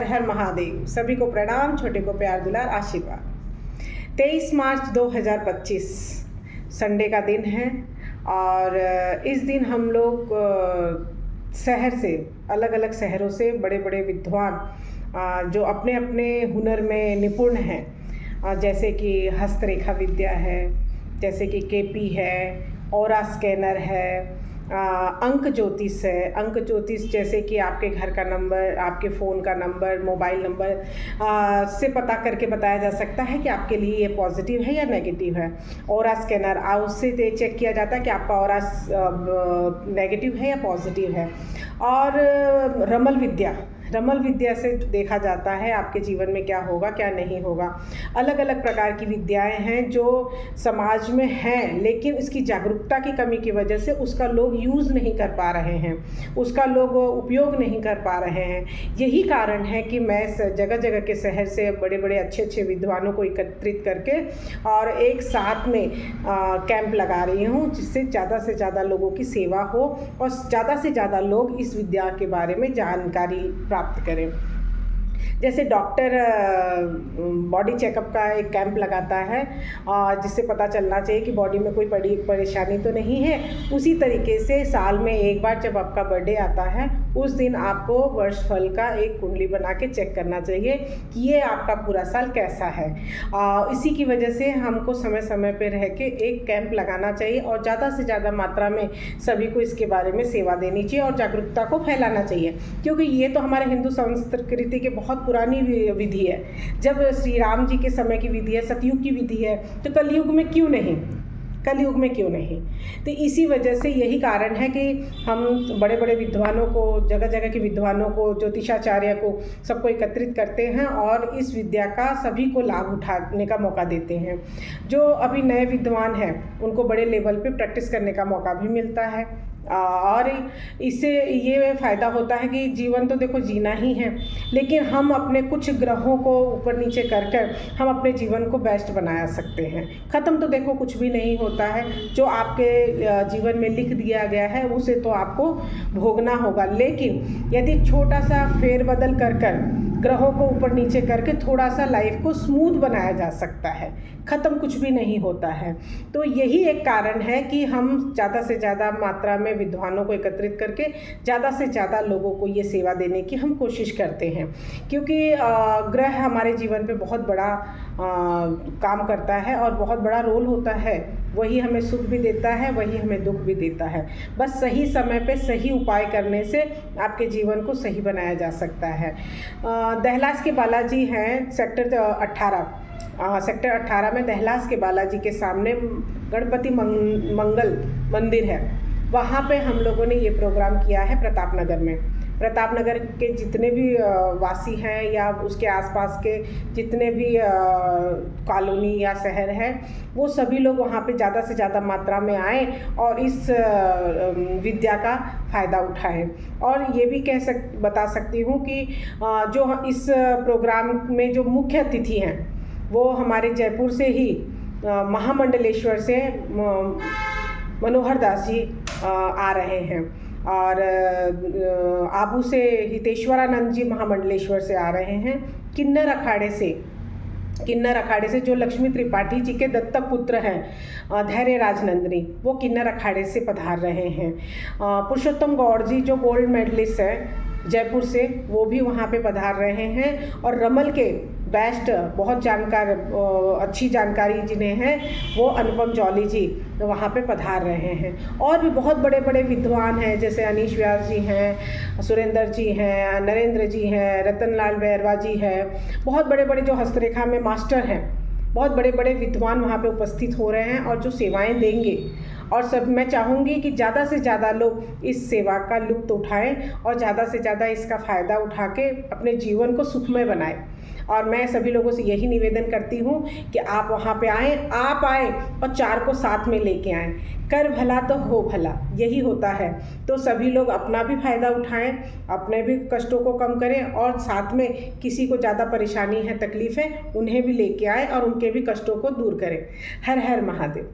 हर महादेव। सभी को प्रणाम, छोटे को प्यार दुलार आशीर्वाद। 23 मार्च 2025 संडे का दिन है और इस दिन हम लोग शहर से, अलग अलग शहरों से बड़े बड़े विद्वान जो अपने अपने हुनर में निपुण हैं, जैसे कि हस्तरेखा विद्या है, जैसे कि केपी है, ऑरा स्कैनर है, अंक ज्योतिष है। अंक ज्योतिष जैसे कि आपके घर का नंबर, आपके फ़ोन का नंबर, मोबाइल नंबर से पता करके बताया जा सकता है कि आपके लिए ये पॉजिटिव है या नेगेटिव है। ऑरा स्कैनर उससे चेक किया जाता है कि आपका ऑरा नेगेटिव है या पॉजिटिव है। और रमल विद्या से देखा जाता है आपके जीवन में क्या होगा क्या नहीं होगा। अलग अलग प्रकार की विद्याएं हैं जो समाज में हैं, लेकिन इसकी जागरूकता की कमी की वजह से उसका लोग यूज़ नहीं कर पा रहे हैं, उसका लोग उपयोग नहीं कर पा रहे हैं। यही कारण है कि मैं जगह जगह के शहर से बड़े बड़े अच्छे विद्वानों को एकत्रित करके और एक साथ में कैंप लगा रही हूँ, जिससे ज़्यादा से ज़्यादा लोगों की सेवा हो और ज़्यादा से ज़्यादा लोग इस विद्या के बारे में जानकारी प्राप्त करें। जैसे डॉक्टर बॉडी चेकअप का एक कैंप लगाता है जिससे पता चलना चाहिए कि बॉडी में कोई बड़ी परेशानी तो नहीं है। उसी तरीके से साल में एक बार जब आपका बर्थडे आता है, उस दिन आपको वर्षफल का एक कुंडली बना के चेक करना चाहिए कि ये आपका पूरा साल कैसा है। इसी की वजह से हमको समय समय पर रह के एक कैंप लगाना चाहिए और ज़्यादा से ज़्यादा मात्रा में सभी को इसके बारे में सेवा देनी चाहिए और जागरूकता को फैलाना चाहिए, क्योंकि ये तो हमारे हिंदू संस्कृति के बहुत पुरानी विधि है। जब श्री राम जी के समय की विधि है, सतयुग की विधि है, तो कलयुग में क्यों नहीं। तो इसी वजह से यही कारण है कि हम बड़े बड़े विद्वानों को, जगह जगह के विद्वानों को, ज्योतिषाचार्य को, सबको एकत्रित करते हैं और इस विद्या का सभी को लाभ उठाने का मौका देते हैं। जो अभी नए विद्वान हैं उनको बड़े लेवल पे प्रैक्टिस करने का मौका भी मिलता है और इससे ये फ़ायदा होता है कि जीवन तो देखो जीना ही है, लेकिन हम अपने कुछ ग्रहों को ऊपर नीचे कर हम अपने जीवन को बेस्ट बना सकते हैं। ख़त्म तो देखो कुछ भी नहीं होता है, जो आपके जीवन में लिख दिया गया है उसे तो आपको भोगना होगा, लेकिन यदि छोटा सा फेरबदल कर ग्रहों को ऊपर नीचे करके थोड़ा सा लाइफ को स्मूथ बनाया जा सकता है। ख़त्म कुछ भी नहीं होता है। तो यही एक कारण है कि हम ज़्यादा से ज़्यादा मात्रा में विद्वानों को एकत्रित करके ज़्यादा से ज़्यादा लोगों को ये सेवा देने की हम कोशिश करते हैं, क्योंकि ग्रह हमारे जीवन पे बहुत बड़ा काम करता है और बहुत बड़ा रोल होता है। वही हमें सुख भी देता है, वही हमें दुख भी देता है। बस सही समय पे सही उपाय करने से आपके जीवन को सही बनाया जा सकता है। दहलास के बालाजी हैं सेक्टर 18 में दहलास के बालाजी के सामने गणपति मंगल मंदिर है। वहाँ पे हम लोगों ने ये प्रोग्राम किया है प्रतापनगर के जितने भी वासी हैं या उसके आसपास के जितने भी कॉलोनी या शहर हैं, वो सभी लोग वहाँ पे ज़्यादा से ज़्यादा मात्रा में आएँ और इस विद्या का फ़ायदा उठाएं। और ये भी बता सकती हूँ कि जो इस प्रोग्राम में जो मुख्य अतिथि हैं वो हमारे जयपुर से ही महामंडलेश्वर से मनोहर दास जी आ रहे हैं और आबू से हितेश्वरानंद जी महामंडलेश्वर से आ रहे हैं। किन्नर अखाड़े से जो लक्ष्मी त्रिपाठी जी के दत्तक पुत्र हैं धैर्य राजनंदिनी, वो किन्नर अखाड़े से पधार रहे हैं। पुरुषोत्तम गौड़ जी जो गोल्ड मेडलिस्ट हैं जयपुर से, वो भी वहाँ पे पधार रहे हैं। और रमल के बेस्ट बहुत अच्छी जानकारी जिन्हें हैं वो अनुपम जौली जी वहाँ पे पधार रहे हैं। और भी बहुत बड़े बड़े विद्वान हैं, जैसे अनीश व्यास जी हैं, सुरेंद्र जी हैं, नरेंद्र जी हैं, रतनलाल बैरवा जी हैं। बहुत बड़े बड़े जो हस्तरेखा में मास्टर हैं, बहुत बड़े बड़े विद्वान वहाँ पे उपस्थित हो रहे हैं और जो सेवाएं देंगे। और सब मैं चाहूँगी कि ज़्यादा से ज़्यादा लोग इस सेवा का लुत्फ़ उठाएं और ज़्यादा से ज़्यादा इसका फ़ायदा उठा के अपने जीवन को सुखमय बनाएं। और मैं सभी लोगों से यही निवेदन करती हूँ कि आप वहाँ पे आप आएँ और 4 को साथ में लेके आएँ। कर भला तो हो भला, यही होता है। तो सभी लोग अपना भी फ़ायदा उठाएं, अपने भी कष्टों को कम करें और साथ में किसी को ज़्यादा परेशानी है, तकलीफ़ है, उन्हें भी लेके आएँ और उनके भी कष्टों को दूर करें। हर हर महादेव।